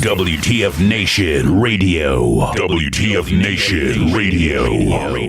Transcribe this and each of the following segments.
WTF Nation Radio. WTF Nation Radio.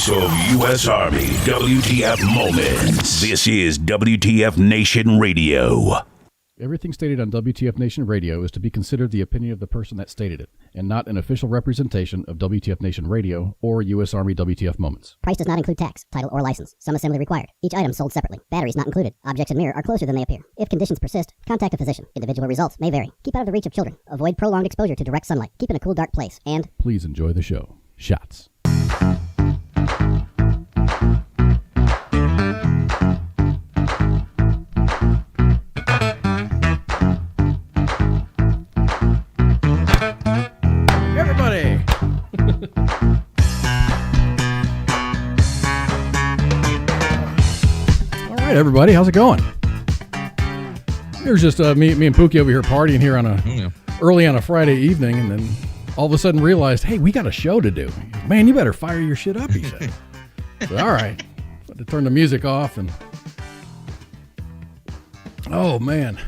Of U.S. Army WTF Moments. This is WTF Nation Radio. Everything stated on WTF Nation Radio is to be considered the opinion of the person that stated it, and not an official representation of WTF Nation Radio or U.S. Army WTF Moments. Price does not include tax, title, or license. Some assembly required. Each item sold separately. Batteries not included. Objects in mirror are closer than they appear. If conditions persist, contact a physician. Individual results may vary. Keep out of the reach of children. Avoid prolonged exposure to direct sunlight. Keep in a cool, dark place. And please enjoy the show. Shots. Everybody! All right, everybody, how's it going? Here's just me and Pooky over here partying here on early on a Friday evening, and then all of a sudden realized, hey, we got a show to do. Man, you better fire your shit up, he said. So, all right. So I had to turn the music off, and oh, man.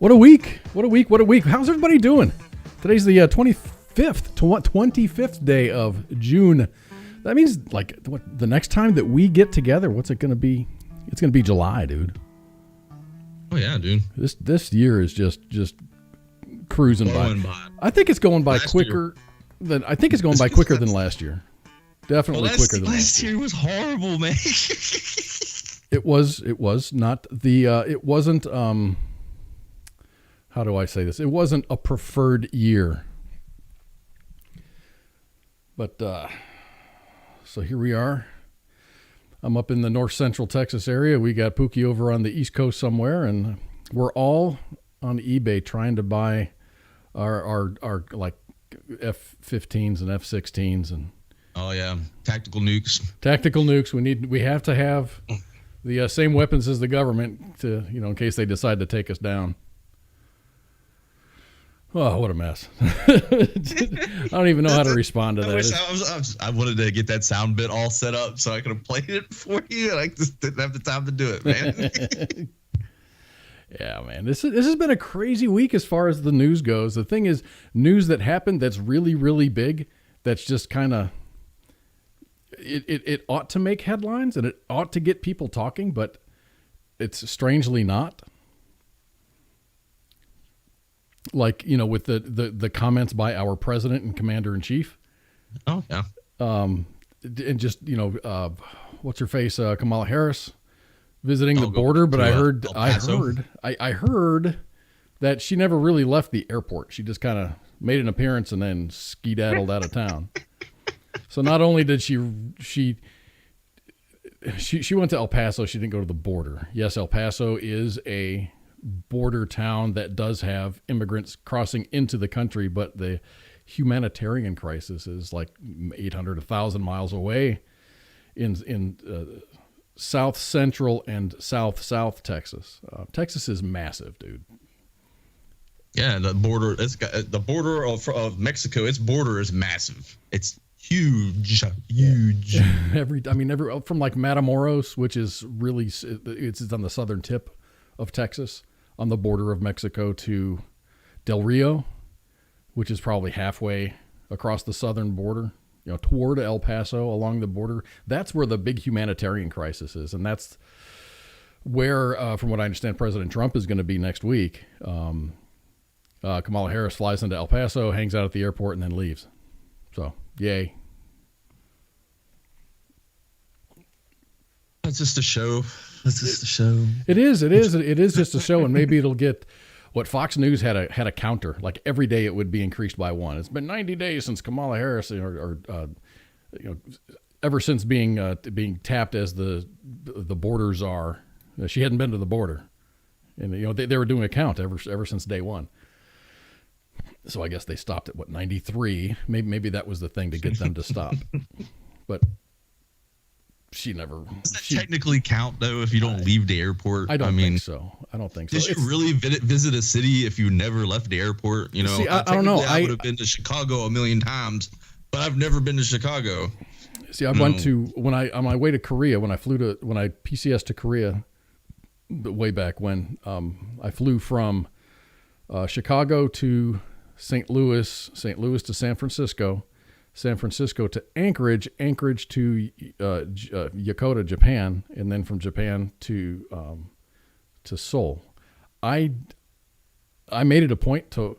What a week. What a week. What a week. How's everybody doing? Today's the 25th day of June. That means, like, what, the next time that we get together, what's it going to be? It's going to be July, dude. Oh, yeah, dude. This year is just cruising by. I think it's going by quicker than last year. Definitely quicker than last year. Last year was horrible, man. It was not the it wasn't how do I say this? It wasn't a preferred year. But so here we are. I'm up in the north central Texas area. We got Pooky over on the East Coast somewhere, and we're all on eBay trying to buy our like F-15s and F-16s and. Oh yeah, tactical nukes. Tactical nukes. We have to have the same weapons as the government to, in case they decide to take us down. Oh, what a mess. I don't even know how to respond to that. I wanted to get that sound bit all set up so I could have played it for you, and I just didn't have the time to do it, man. Yeah, man. This has been a crazy week as far as the news goes. The thing is, news that happened that's really, really big, that's just kind of... It ought to make headlines and it ought to get people talking, but it's strangely not. Like, with the comments by our president and commander in chief. Oh yeah. And just, what's her face? Kamala Harris visiting the border. But I heard that she never really left the airport. She just kind of made an appearance and then skedaddled out of town. So not only did she went to El Paso, she didn't go to the border. Yes, El Paso is a border town that does have immigrants crossing into the country, but the humanitarian crisis is like 800, 1,000 miles away in south central and south Texas. Texas is massive, dude. Yeah, the border. The border of Mexico. Its border is massive. It's huge. Every from like Matamoros, which is really it's on the southern tip of Texas, on the border of Mexico, to Del Rio, which is probably halfway across the southern border, toward El Paso along the border. That's where the big humanitarian crisis is, and that's where, from what I understand, President Trump is going to be next week. Kamala Harris flies into El Paso, hangs out at the airport, and then leaves. So, yay. That's just a show. That's just a show. It is just a show, and maybe it'll get what Fox News had a counter. Like every day it would be increased by one. It's been 90 days since Kamala Harris, ever since being tapped as the border czar. She hadn't been to the border, and they were doing a count ever since day one. So I guess they stopped at 93. Maybe that was the thing to get them to stop. But she never. Does that technically count though if you don't leave the airport? I don't think so. Did you really visit a city if you never left the airport? See, I don't know. I would have been to Chicago a million times, but I've never been to Chicago. See, I went to on my way to Korea when I PCS to Korea, way back when. I flew from Chicago to St. Louis to San Francisco to Anchorage to Yokota, Japan, and then from Japan to Seoul. I made it a point to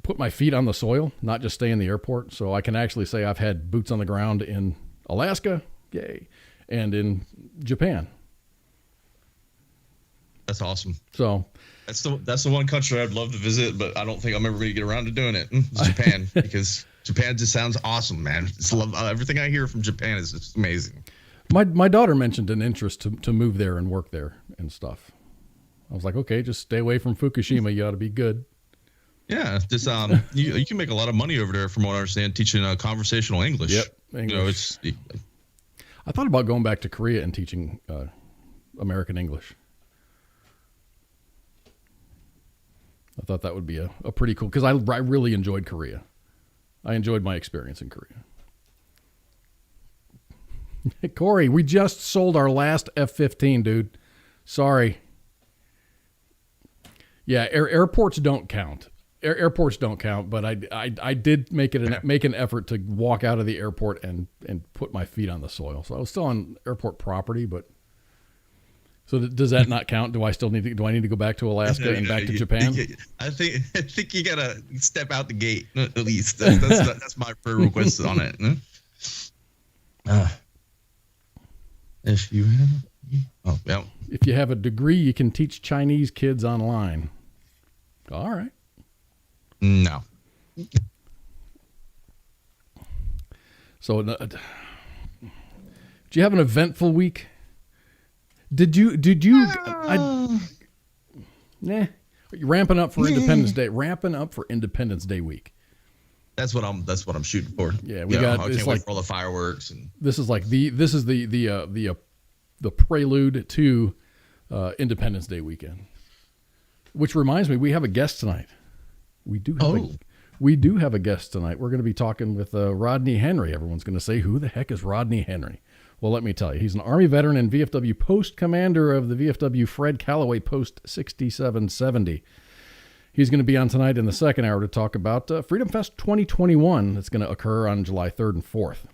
put my feet on the soil, not just stay in the airport, so I can actually say I've had boots on the ground in Alaska, yay, and in Japan. That's awesome. So that's the one country I'd love to visit, but I don't think I'm ever going to get around to doing it. It's Japan, because Japan just sounds awesome, man. Everything I hear from Japan is just amazing. My daughter mentioned an interest to move there and work there and stuff. I was like, okay, just stay away from Fukushima. You ought to be good. Yeah, just you can make a lot of money over there, from what I understand, teaching conversational English. Yep, English. I thought about going back to Korea and teaching American English. I thought that would be a pretty cool, because I really enjoyed Korea. I enjoyed my experience in Korea. Corey, we just sold our last F-15, dude. Sorry. Yeah, airports don't count. Airports don't count, but I did make an effort to walk out of the airport and put my feet on the soil. So I was still on airport property, but so does that not count? Do I need to go back to Alaska and back to Japan? I think you gotta step out the gate at least. That's my prayer request on it. If you have a degree, you can teach Chinese kids online. All right. No. So, do you have an eventful week? Did you? Nah. You're ramping up for Independence Day. Ramping up for Independence Day week. That's what I'm shooting for. Yeah, I can't wait for all the fireworks and. This is the prelude to Independence Day weekend. Which reminds me, we have a guest tonight. We do have a guest tonight. We're going to be talking with Rodney Henry. Everyone's going to say, who the heck is Rodney Henry? Well, let me tell you. He's an Army veteran and VFW Post commander of the VFW Fred Calaway Post 6770. He's going to be on tonight in the second hour to talk about Freedom Fest 2021 that's going to occur on July 3rd and 4th.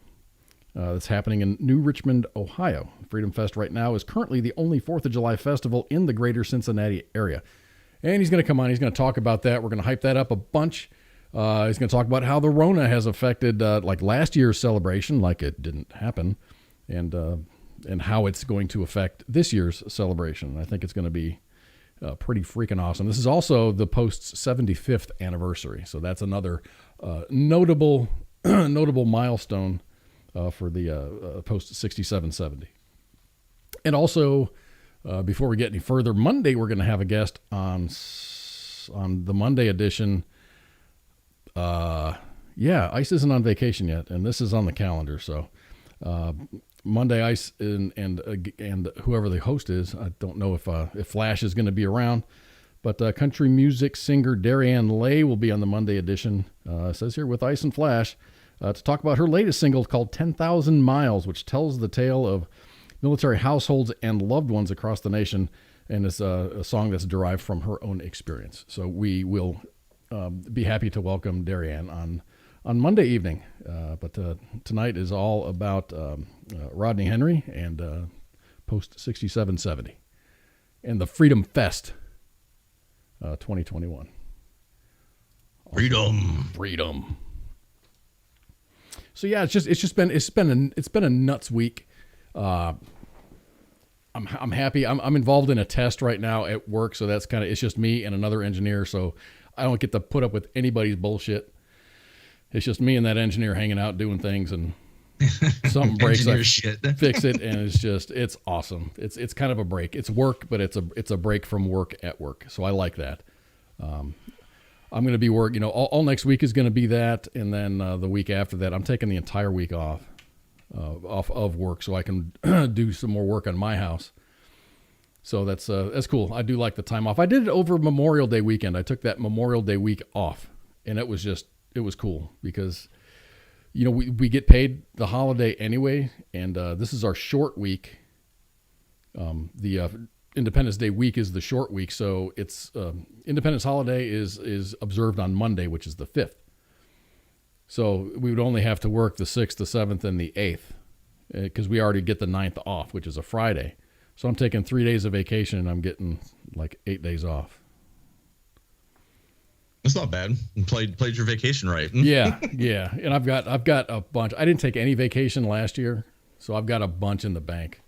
That's happening in New Richmond, Ohio. Freedom Fest right now is currently the only 4th of July festival in the greater Cincinnati area. And he's going to come on. He's going to talk about that. We're going to hype that up a bunch. He's going to talk about how the Rona has affected like last year's celebration, like it didn't happen, and how it's going to affect this year's celebration. I think it's going to be pretty freaking awesome. This is also the Post's 75th anniversary, so that's another notable milestone for the Post 6770. And also, before we get any further, Monday we're going to have a guest on the Monday edition. Ice isn't on vacation yet, and this is on the calendar. So Monday, Ice and whoever the host is, I don't know if Flash is going to be around, but country music singer Darianne Lay will be on the Monday edition. It says here with Ice and Flash to talk about her latest single called 10,000 Miles, which tells the tale of military households and loved ones across the nation, and it's a song that's derived from her own experience. So we will be happy to welcome Darianne on Monday evening. But tonight is all about Rodney Henry and Post 6770 and the Freedom Fest 2021. Freedom. So yeah, it's been a nuts week. I'm happy. I'm involved in a test right now at work, so that's it's just me and another engineer. So I don't get to put up with anybody's bullshit. It's just me and that engineer hanging out doing things, and something breaks, I fix it, and it's awesome. It's kind of a break. It's work, but it's a break from work at work. So I like that. I'm going to be all next week is going to be that, and then the week after that, I'm taking the entire week off of work so I can do some more work on my house. So that's cool. I do like the time off. I did it over Memorial Day weekend. I took that Memorial Day week off, and it was cool because, we get paid the holiday anyway, and this is our short week. The Independence Day week is the short week, so it's Independence holiday is observed on Monday, which is the 5th. So we would only have to work the 6th, the 7th, and the 8th because we already get the 9th off, which is a Friday. So I'm taking 3 days of vacation, and I'm getting like 8 days off. That's not bad. You played your vacation right. Yeah. And I've got a bunch. I didn't take any vacation last year, so I've got a bunch in the bank.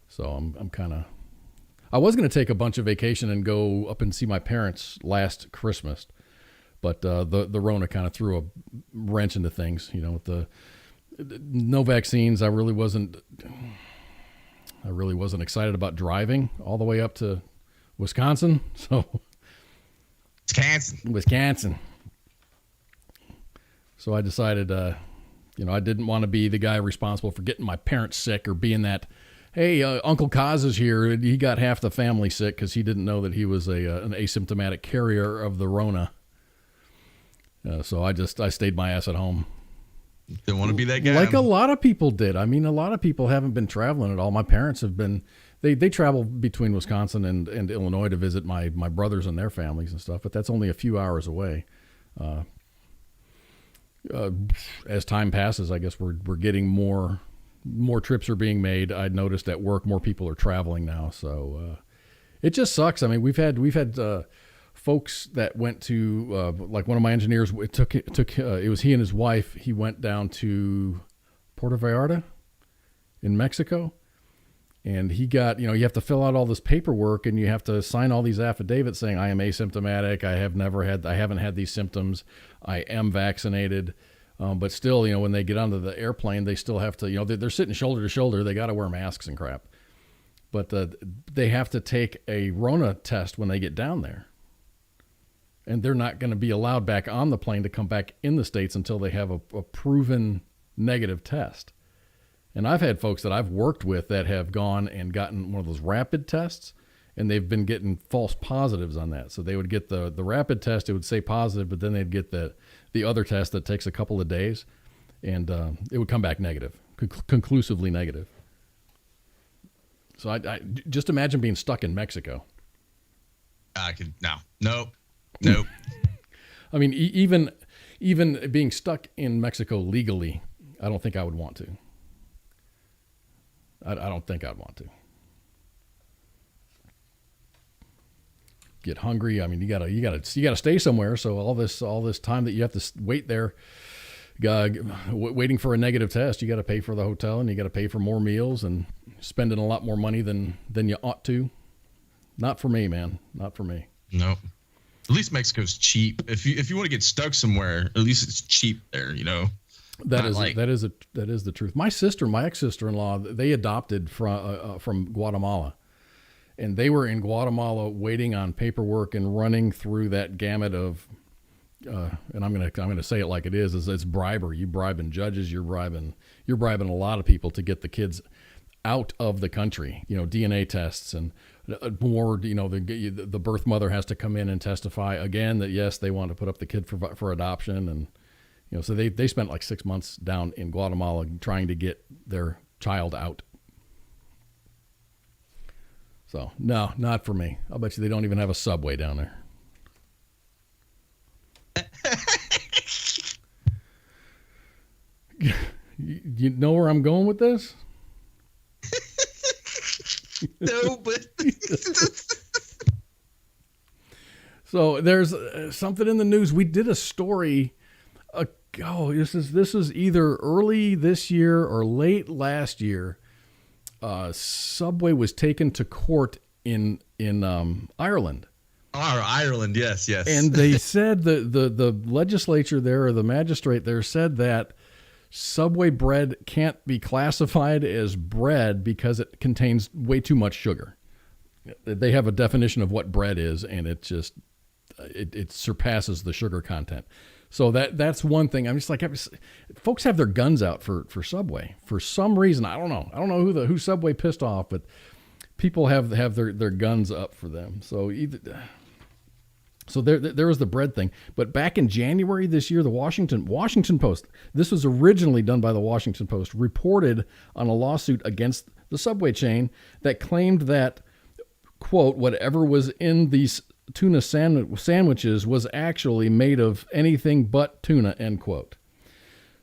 So I'm kind of. I was going to take a bunch of vacation and go up and see my parents last Christmas, but the Rona kind of threw a wrench into things. With the no vaccines, I really wasn't excited about driving all the way up to Wisconsin. So. Wisconsin. So I decided, I didn't want to be the guy responsible for getting my parents sick or being that, hey, Uncle Koz is here. He got half the family sick because he didn't know that he was an asymptomatic carrier of the Rona. So I stayed my ass at home. Didn't want to be that guy. Like a lot of people did. I mean, a lot of people haven't been traveling at all. My parents have been. They travel between Wisconsin and Illinois to visit my brothers and their families and stuff, but that's only a few hours away. As time passes, I guess we're getting more trips are being made. I'd noticed at work more people are traveling now, so it just sucks. I mean, we've had folks that went to like one of my engineers. It was he and his wife. He went down to Puerto Vallarta in Mexico. And he got, you have to fill out all this paperwork and you have to sign all these affidavits saying I am asymptomatic. I haven't had these symptoms. I am vaccinated. But still, when they get onto the airplane, they still have to, they're sitting shoulder to shoulder. They got to wear masks and crap. but they have to take a Rona test when they get down there. And they're not going to be allowed back on the plane to come back in the States until they have a proven negative test. And I've had folks that I've worked with that have gone and gotten one of those rapid tests, and they've been getting false positives on that. So they would get the rapid test, it would say positive, but then they'd get the other test that takes a couple of days, and it would come back negative, conclusively negative. So I just imagine being stuck in Mexico. Nope. I mean, even being stuck in Mexico legally, I don't think I would want to. I don't think I'd want to. Get hungry. I mean, you gotta stay somewhere. So all this time that you have to wait there, waiting for a negative test, you got to pay for the hotel and you got to pay for more meals and spending a lot more money than you ought to. Not for me, man. Not for me. No. At least Mexico's cheap. If you want to get stuck somewhere, at least it's cheap there. That is the truth. My ex-sister-in-law, they adopted from Guatemala, and they were in Guatemala waiting on paperwork and running through that gamut of, and I'm gonna say it like it is it's bribery. You bribing judges, you're bribing a lot of people to get the kids out of the country. DNA tests and more. The birth mother has to come in and testify again that yes, they want to put up the kid for adoption and. So they spent like 6 months down in Guatemala trying to get their child out. So, no, not for me. I'll bet you they don't even have a Subway down there. You know where I'm going with this? No, but... So there's something in the news. We did a story... this is either early this year or late last year. Subway was taken to court in Ireland. Ireland, yes. And they said the legislature there, or the magistrate there, said that Subway bread can't be classified as bread because it contains way too much sugar. They have a definition of what bread is, and it just it surpasses the sugar content. So that's one thing. I'm just like, folks have their guns out for Subway for some reason. I don't know who Subway pissed off, but people have their guns up for them. So there was the bread thing. But back in January this year, the Washington Post, this was originally done by the Washington Post, reported on a lawsuit against the Subway chain that claimed that, quote, whatever was in these tuna sandwiches was actually made of anything but tuna, end quote.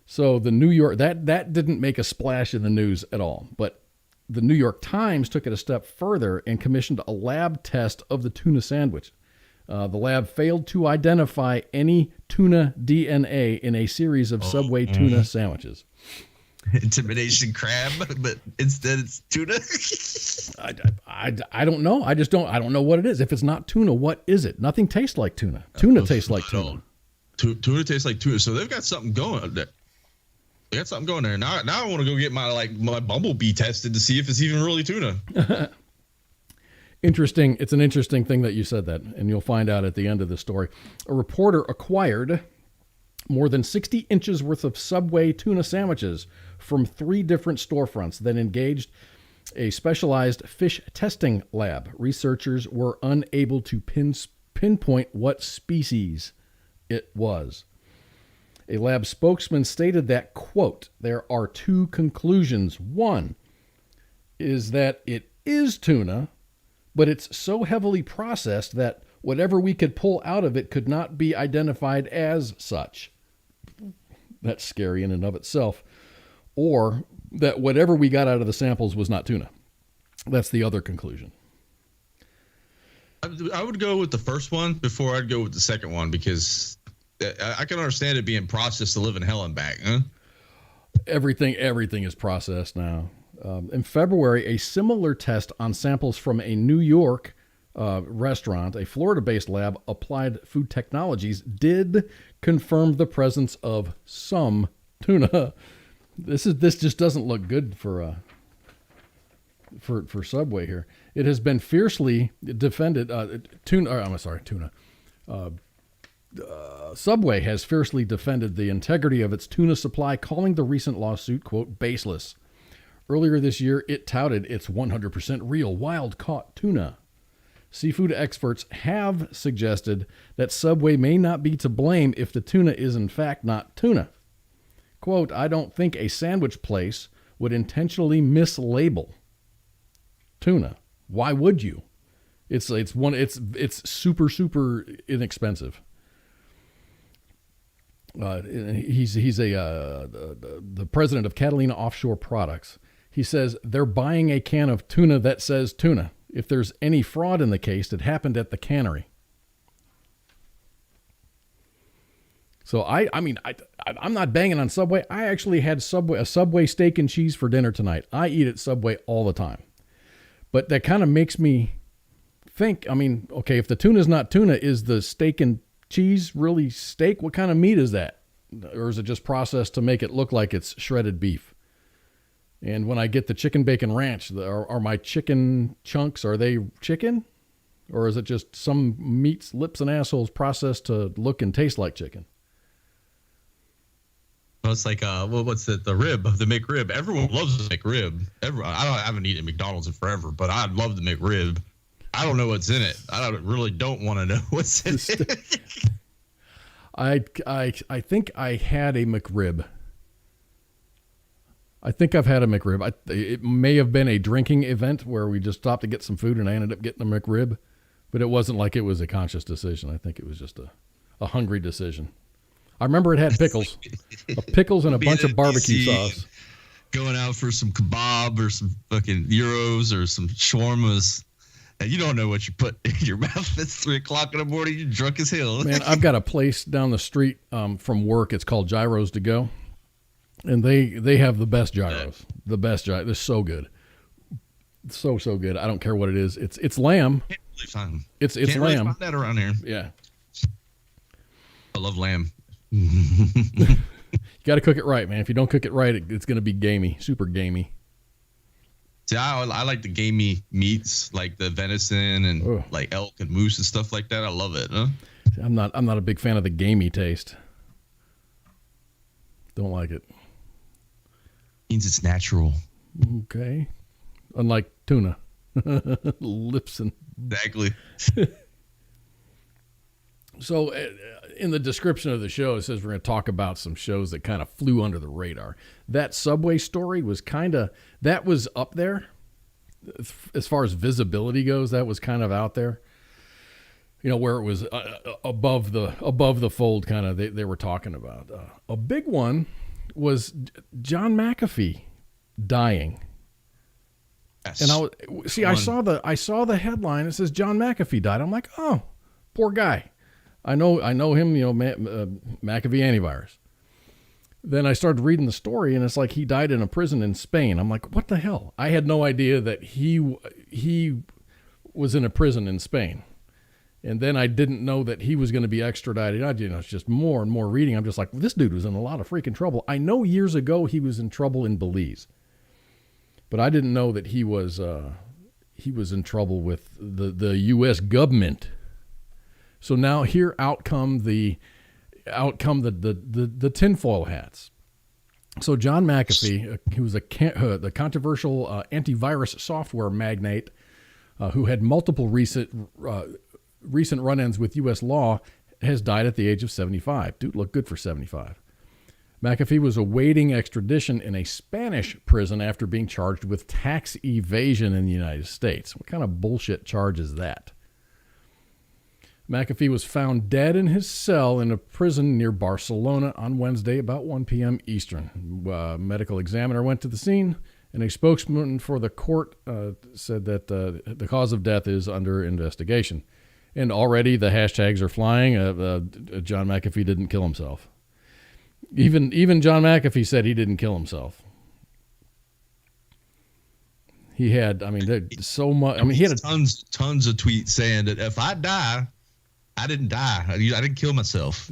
So the New York, that didn't make a splash in the news at all, but the New York Times took it a step further and commissioned a lab test of the tuna sandwich. The lab failed to identify any tuna DNA in a series of Subway tuna sandwiches. Intimidation crab, but instead it's tuna. I don't know. I don't know what it is. If it's not tuna, what is it? Nothing tastes like tuna. Tuna tastes like tuna. Tuna tastes like tuna. So they've got something going there. They got something going there. Now I want to go get my bumblebee tested to see if it's even really tuna. Interesting. It's an interesting thing that you said that, and you'll find out at the end of the story. A reporter acquired more than 60 inches worth of Subway tuna sandwiches from 3 different storefronts, then engaged a specialized fish testing lab. Researchers were unable to pinpoint what species it was. A lab spokesman stated that, quote, there are 2 conclusions. One is that it is tuna, but it's so heavily processed that whatever we could pull out of it could not be identified as such. That's scary in and of itself. Or that whatever we got out of the samples was not tuna. That's the other conclusion. I would go with the first one before I'd go with the second one, because I can understand it being processed to live in hell and back. Huh? Everything is processed now. In February, a similar test on samples from a New York restaurant, a Florida-based lab, Applied Food Technologies, did confirm the presence of some tuna. This just doesn't look good for for Subway here. It has been fiercely defended. Tuna. Subway has fiercely defended the integrity of its tuna supply, calling the recent lawsuit, quote, baseless. Earlier this year, it touted its 100% real wild-caught tuna. Seafood experts have suggested that Subway may not be to blame if the tuna is in fact not tuna. Quote, I don't think a sandwich place would intentionally mislabel tuna. Why would you? It's super, super inexpensive. He's the president of Catalina Offshore Products. He says they're buying a can of tuna that says tuna. If there's any fraud in the case, it happened at the cannery. So I'm not banging on Subway. I actually had a Subway steak and cheese for dinner tonight. I eat at Subway all the time. But that kind of makes me think, okay, if the tuna's not tuna, is the steak and cheese really steak? What kind of meat is that? Or is it just processed to make it look like it's shredded beef? And when I get the chicken bacon ranch, are my chicken chunks, are they chicken? Or is it just some meats, lips, and assholes processed to look and taste like chicken? Well, it's like, what's the rib, the McRib? Everyone loves the McRib. I haven't eaten McDonald's in forever, but I love the McRib. I don't know what's in it. I really don't want to know what's in it. I think I had a McRib. I think I've had a McRib. It may have been a drinking event where we just stopped to get some food and I ended up getting a McRib, but it wasn't like it was a conscious decision. I think it was just a hungry decision. I remember it had pickles, pickles and a bunch of barbecue sauce. Going out for some kebab or some fucking gyros or some shawarmas. And you don't know what you put in your mouth. It's 3:00 in the morning. You're drunk as hell. Man, I've got a place down the street from work. It's called Gyros to Go. And they have the best gyros. The best gyros. They're so good. So good. I don't care what it is. It's lamb. Can't really find. It's Can't lamb. Really find that around here. Yeah. I love lamb. You got to cook it right, man. If you don't cook it right, it's going to be gamey, super gamey. See, I like the gamey meats, like the venison and like elk and moose and stuff like that. I love it. Huh? I'm not a big fan of the gamey taste. Don't like it. Means it's natural. Okay. Unlike tuna. Lips and... Exactly. So in the description of the show, it says we're going to talk about some shows that kind of flew under the radar. That Subway story was that was up there. As far as visibility goes, that was kind of out there. Where it was above the fold kind of they were talking about. A big one was John McAfee dying. Yes. And I saw the headline. It says John McAfee died. I'm like, oh, poor guy. I know him, McAfee antivirus. Then I started reading the story, and it's like he died in a prison in Spain. I'm like, what the hell? I had no idea that he was in a prison in Spain. And then I didn't know that he was going to be extradited. It's just more and more reading. I'm just like, this dude was in a lot of freaking trouble. I know years ago he was in trouble in Belize, but I didn't know that he was in trouble with the U.S. government. So now here out come the tinfoil hats. So John McAfee, who was the controversial antivirus software magnate who had multiple recent run-ins with U.S. law, has died at the age of 75. Dude looked good for 75. McAfee was awaiting extradition in a Spanish prison after being charged with tax evasion in the United States. What kind of bullshit charge is that? McAfee was found dead in his cell in a prison near Barcelona on Wednesday about 1 p.m. Eastern. Medical examiner went to the scene, and a spokesman for the court said that the cause of death is under investigation. And already the hashtags are flying. John McAfee didn't kill himself. Even John McAfee said he didn't kill himself. He had, so much. He had tons of tweets saying that if I die, I didn't die. I didn't kill myself.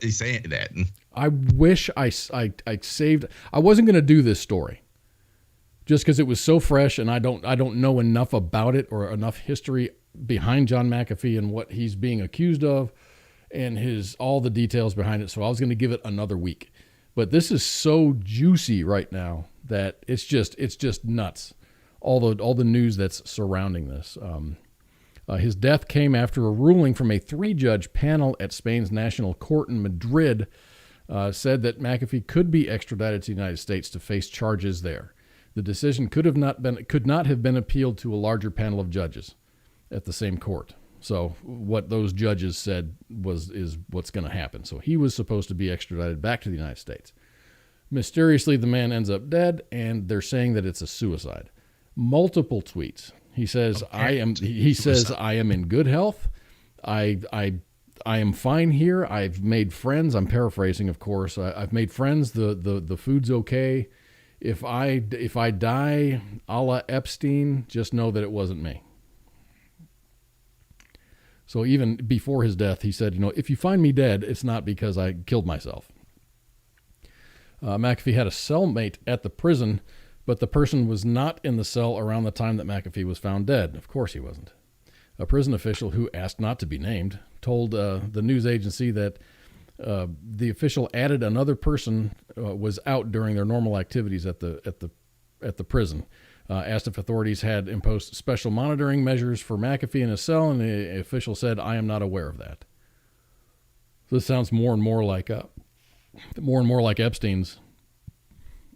He's saying that. I wish I saved. I wasn't going to do this story just because it was so fresh, and I don't know enough about it or enough history behind John McAfee and what he's being accused of, and all the details behind it. So I was going to give it another week, but this is so juicy right now that it's just nuts. All the news that's surrounding this. His death came after a ruling from a 3-judge panel at Spain's National Court in Madrid said that McAfee could be extradited to the United States to face charges there. The decision could not have been appealed to a larger panel of judges at the same court. So what those judges said is what's going to happen. So he was supposed to be extradited back to the United States. Mysteriously, the man ends up dead, and they're saying that it's a suicide. Multiple tweets. He says, I am in good health. I am fine here. I've made friends. I'm paraphrasing, of course. I've made friends. The food's okay. If I die a la Epstein, just know that it wasn't me. So even before his death, he said, if you find me dead, it's not because I killed myself. McAfee had a cellmate at the prison, but the person was not in the cell around the time that McAfee was found dead. Of course he wasn't. A prison official who asked not to be named told the news agency that the official added another person was out during their normal activities at the prison. Asked if authorities had imposed special monitoring measures for McAfee in his cell, and the official said, "I am not aware of that." So this sounds more and more like Epstein's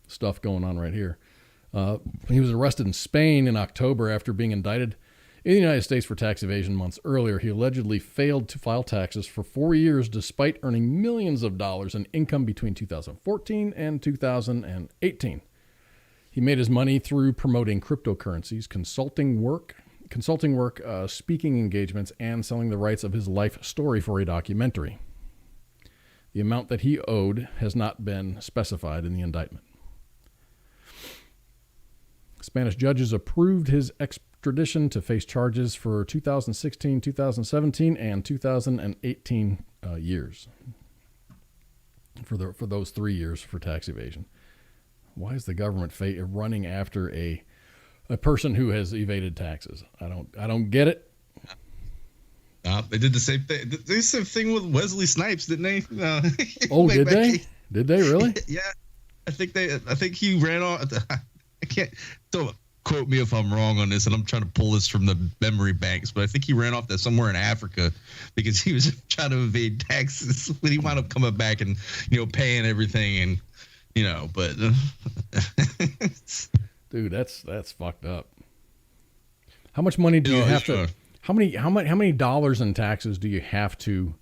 stuff going on right here. He was arrested in Spain in October after being indicted in the United States for tax evasion months earlier. He allegedly failed to file taxes for 4 years despite earning millions of dollars in income between 2014 and 2018. He made his money through promoting cryptocurrencies, consulting work, speaking engagements, and selling the rights of his life story for a documentary. The amount that he owed has not been specified in the indictment. Spanish judges approved his extradition to face charges for 2016, 2017, and 2018 years. For those 3 years for tax evasion. Why is the government running after a person who has evaded taxes? I don't get it. They did the same thing. They did the same thing with Wesley Snipes, didn't they? Did they? Did they really? Yeah, I think he ran off. I can't. Don't quote me if I'm wrong on this, and I'm trying to pull this from the memory banks, but I think he ran off to somewhere in Africa because he was trying to evade taxes. But he wound up coming back and paying everything, and but dude, that's fucked up. How much money do you have to? How many dollars in taxes do you have to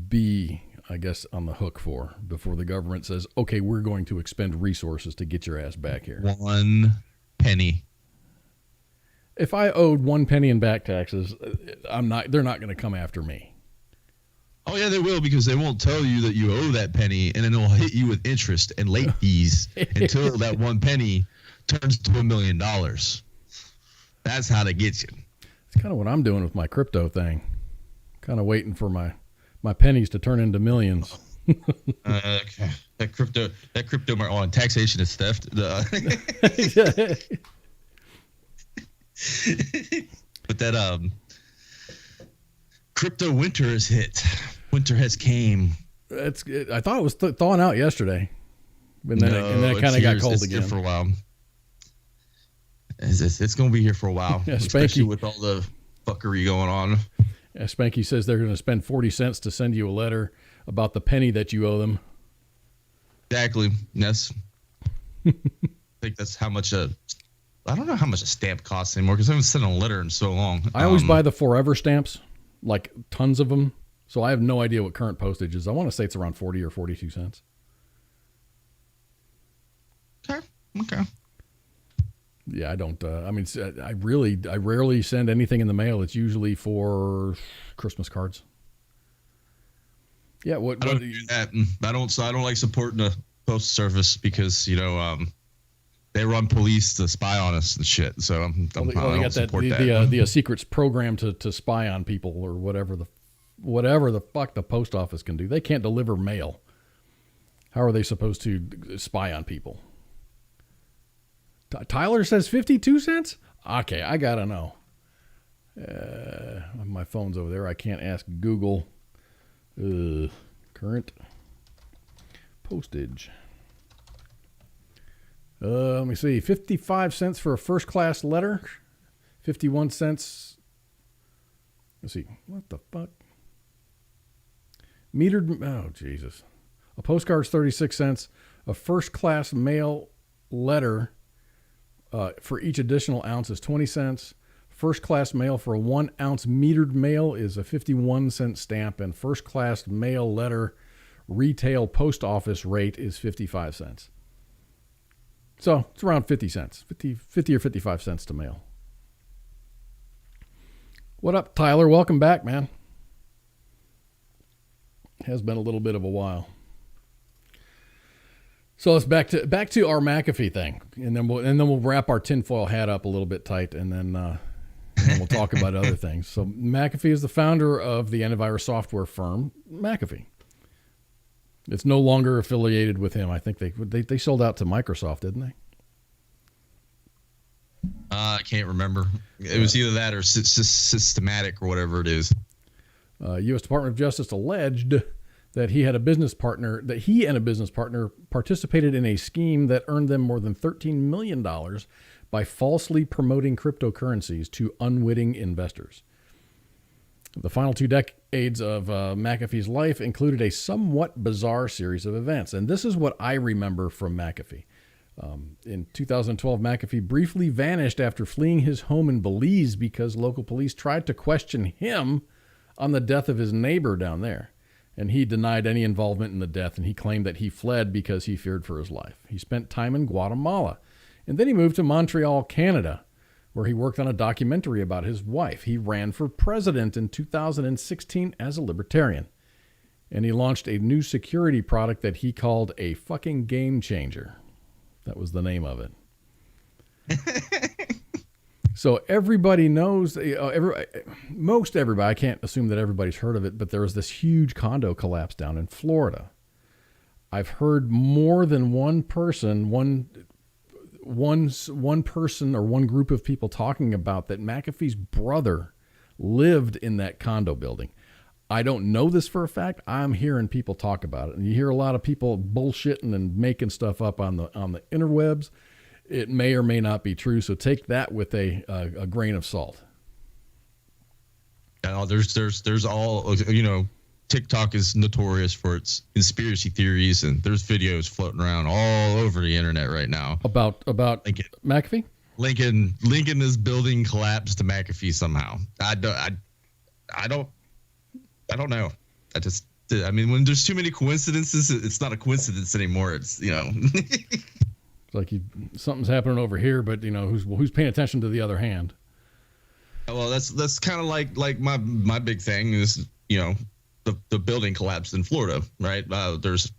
be, I guess, on the hook for before the government says, okay, we're going to expend resources to get your ass back here? 1 penny. If I owed 1 penny in back taxes, they're not going to come after me. Oh yeah, they will, because they won't tell you that you owe that penny, and then they'll hit you with interest and late fees until that 1 penny turns to $1 million. That's how they get you. It's kind of what I'm doing with my crypto thing. Kind of waiting for my pennies to turn into millions. Okay. That crypto market on taxation is theft. But that crypto winter has hit. Winter has came. I thought it was thawing out yesterday, and then it kind of got cold again for a while. It's going to be here for a while, yeah, especially with all the fuckery going on. Yeah, Spanky says they're going to spend 40 cents to send you a letter about the penny that you owe them. Exactly. Yes. I think that's how much I don't know how much a stamp costs anymore, because I haven't sent a letter in so long. I always buy the forever stamps, like tons of them. So I have no idea what current postage is. I want to say it's around 40 or 42 cents. Okay. Yeah, I don't. I rarely send anything in the mail. It's usually for Christmas cards. Yeah, I don't do that. I don't like supporting the post service because they run police to spy on us and shit. So I don't support that. The secrets program to spy on people or whatever the fuck the post office can do. They can't deliver mail. How are they supposed to spy on people? Tyler says 52 cents? Okay, I got to know. My phone's over there. I can't ask Google. Current postage. Let me see. 55 cents for a first class letter. 51 cents. Let's see. What the fuck? Metered. Oh, Jesus. A postcard's 36 cents. A first class mail letter for each additional ounce is 20 cents. First class mail for a 1 ounce metered mail is a 51 cent stamp, and first class mail letter retail post office rate is 55 cents. So it's around 50 cents, 50 or 55 cents to mail. What up, Tyler? Welcome back, man. Has been a little bit of a while. So let's back to our McAfee thing, and then we'll wrap our tinfoil hat up a little bit tight, and then we'll talk about other things. So McAfee is the founder of the antivirus software firm McAfee. It's no longer affiliated with him. I think they sold out to Microsoft, didn't they? I can't remember. It was either that or Systematic or whatever it is. U.S. Department of Justice alleged that he and a business partner participated in a scheme that earned them more than $13 million by falsely promoting cryptocurrencies to unwitting investors. The final 2 decades of McAfee's life included a somewhat bizarre series of events. And this is what I remember from McAfee. In 2012, McAfee briefly vanished after fleeing his home in Belize because local police tried to question him on the death of his neighbor down there. And he denied any involvement in the death, and he claimed that he fled because he feared for his life. He spent time in Guatemala, and then he moved to Montreal, Canada, where he worked on a documentary about his wife. He ran for president in 2016 as a libertarian, and he launched a new security product that he called a fucking game changer. That was the name of it. So everybody knows, most everybody, I can't assume that everybody's heard of it, but there was this huge condo collapse down in Florida. I've heard more than one person, one person or one group of people talking about that McAfee's brother lived in that condo building. I don't know this for a fact. I'm hearing people talk about it, and you hear a lot of people bullshitting and making stuff up on the interwebs. It may or may not be true, so take that with a grain of salt. There's all, TikTok is notorious for its conspiracy theories, and there's videos floating around all over the internet right now about Lincoln. McAfee. Lincoln's building collapsed to McAfee somehow. I don't know. When there's too many coincidences, it's not a coincidence anymore. It's It's like something's happening over here, but who's paying attention to the other hand? Well, that's kind of like my big thing is the building collapsed in Florida, right? There's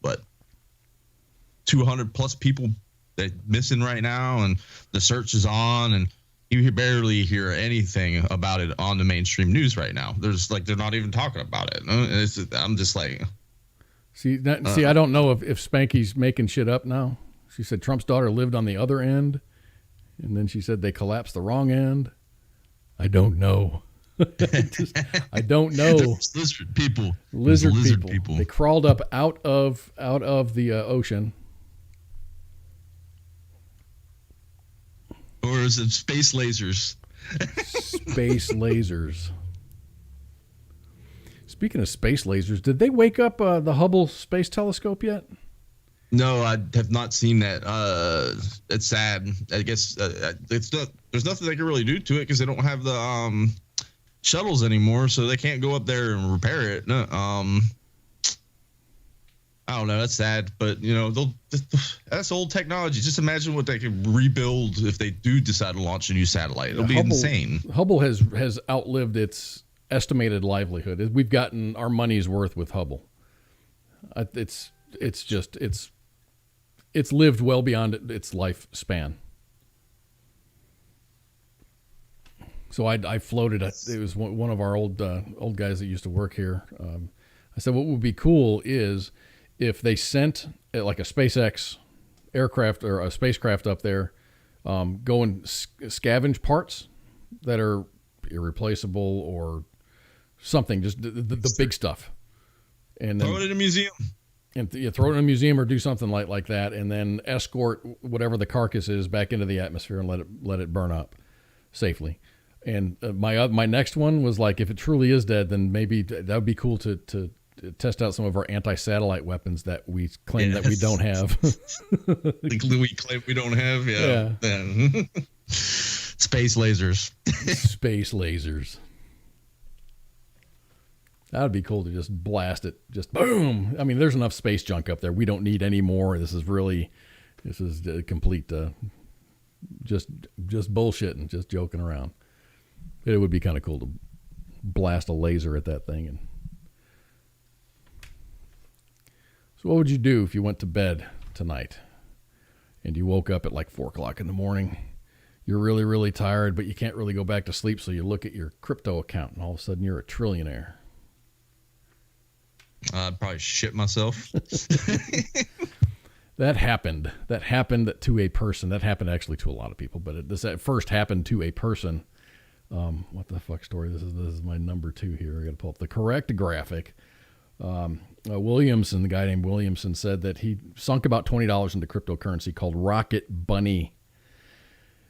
200 plus people that missing right now, and the search is on, and you barely hear anything about it on the mainstream news right now. They're not even talking about it. I'm just like, see, I don't know if Spanky's making shit up now. She said Trump's daughter lived on the other end, and then she said they collapsed the wrong end. I don't know. I don't know. Lizard people. Lizard people. They crawled up out of the ocean. Or is it space lasers? Space lasers. Speaking of space lasers, did they wake up the Hubble Space Telescope yet? No, I have not seen that. It's sad. I guess it's not. There's nothing they can really do to it because they don't have the shuttles anymore, so they can't go up there and repair it. No, I don't know. That's sad, but that's old technology. Just imagine what they could rebuild if they do decide to launch a new satellite. It'll be insane. Hubble has outlived its estimated livelihood. We've gotten our money's worth with Hubble. It's lived well beyond its lifespan. So I floated. It was one of our old guys that used to work here. I said, what would be cool is if they sent like a SpaceX aircraft or a spacecraft up there go and scavenge parts that are irreplaceable or something, just the big stuff. And then throw it in a museum. And you throw it in a museum or do something like that, and then escort whatever the carcass is back into the atmosphere and let it burn up safely. And my next one was like, if it truly is dead, then maybe that would be cool to test out some of our anti-satellite weapons that we claim that we don't have. We claim we don't have, yeah. Space lasers. Space lasers. That would be cool to just blast it. Just boom. I mean, there's enough space junk up there. We don't need any more. This is a complete, just bullshitting, just joking around. It would be kind of cool to blast a laser at that thing. And so what would you do if you went to bed tonight and you woke up at like 4:00 in the morning? You're really, really tired, but you can't really go back to sleep. So you look at your crypto account and all of a sudden you're a trillionaire. I'd probably shit myself. That happened to a person. That happened actually to a lot of people, but this at first happened to a person. What the fuck story? This is my number 2 here. I got to pull up the correct graphic. Williamson, the guy named Williamson, said that he sunk about $20 into cryptocurrency called Rocket Bunny.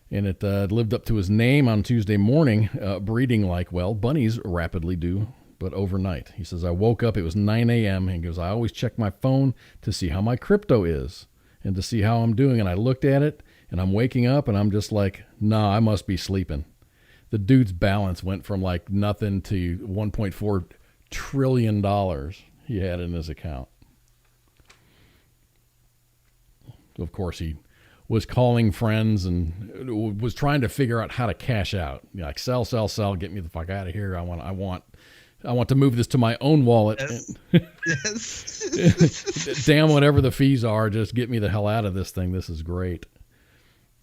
And it lived up to his name on Tuesday morning, breeding like, well, bunnies rapidly do, but overnight. He says, I woke up, it was 9 a.m. And he goes, I always check my phone to see how my crypto is and to see how I'm doing. And I looked at it and I'm waking up and I'm just like, nah, I must be sleeping. The dude's balance went from like nothing to $1.4 trillion he had in his account. So of course, he was calling friends and was trying to figure out how to cash out. Like sell, get me the fuck out of here. I want to move this to my own wallet. Yes. Damn, whatever the fees are, just get me the hell out of this thing. This is great.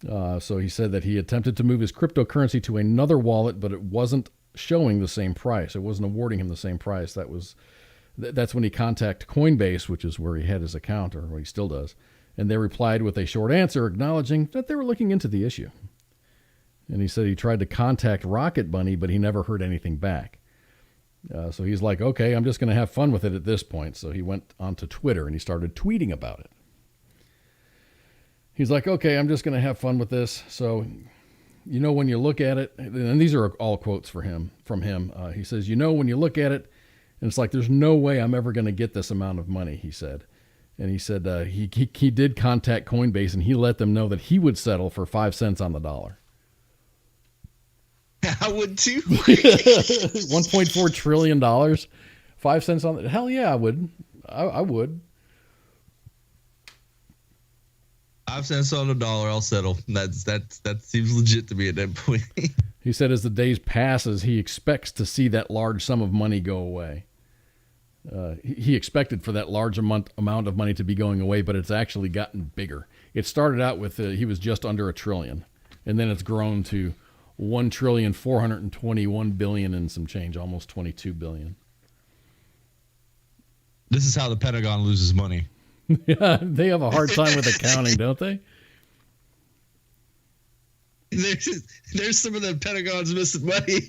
So he said that he attempted to move his cryptocurrency to another wallet, but it wasn't showing the same price. It wasn't awarding him the same price. That's when he contacted Coinbase, which is where he had his account, or what he still does. And they replied with a short answer acknowledging that they were looking into the issue. And he said he tried to contact Rocket Bunny, but he never heard anything back. So he's like, okay, I'm just going to have fun with it at this point. So he went onto Twitter and he started tweeting about it. He's like, okay, I'm just going to have fun with this. So, when you look at it, and these are all quotes from him. He says, when you look at it, and it's like, there's no way I'm ever going to get this amount of money, he said. And he said he did contact Coinbase and he let them know that he would settle for 5 cents on the dollar. I would too. $1.4 trillion, 5 cents on the, hell yeah, I would. I would. 5 cents on the dollar, I'll settle. That seems legit to me at that point. He said as the days passes, he expects to see that large sum of money go away. He expected for that large amount of money to be going away, but it's actually gotten bigger. It started out with he was just under $1 trillion, and then it's grown to $1,421 billion and some change, almost $22 billion. This is how the Pentagon loses money. Yeah, they have a hard time with accounting, don't they? There's some of the Pentagon's missing money.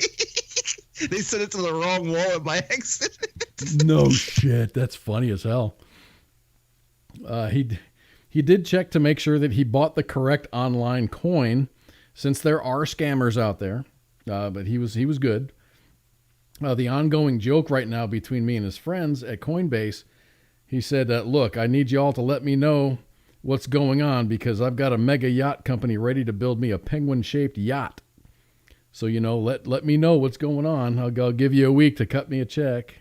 They sent it to the wrong wallet by accident. No shit, that's funny as hell. He did check to make sure that he bought the correct online coin, since there are scammers out there. But he was good. The ongoing joke right now between me and his friends at Coinbase, he said, look, I need you all to let me know what's going on because I've got a mega yacht company ready to build me a penguin-shaped yacht. So, let me know what's going on. I'll give you a week to cut me a check.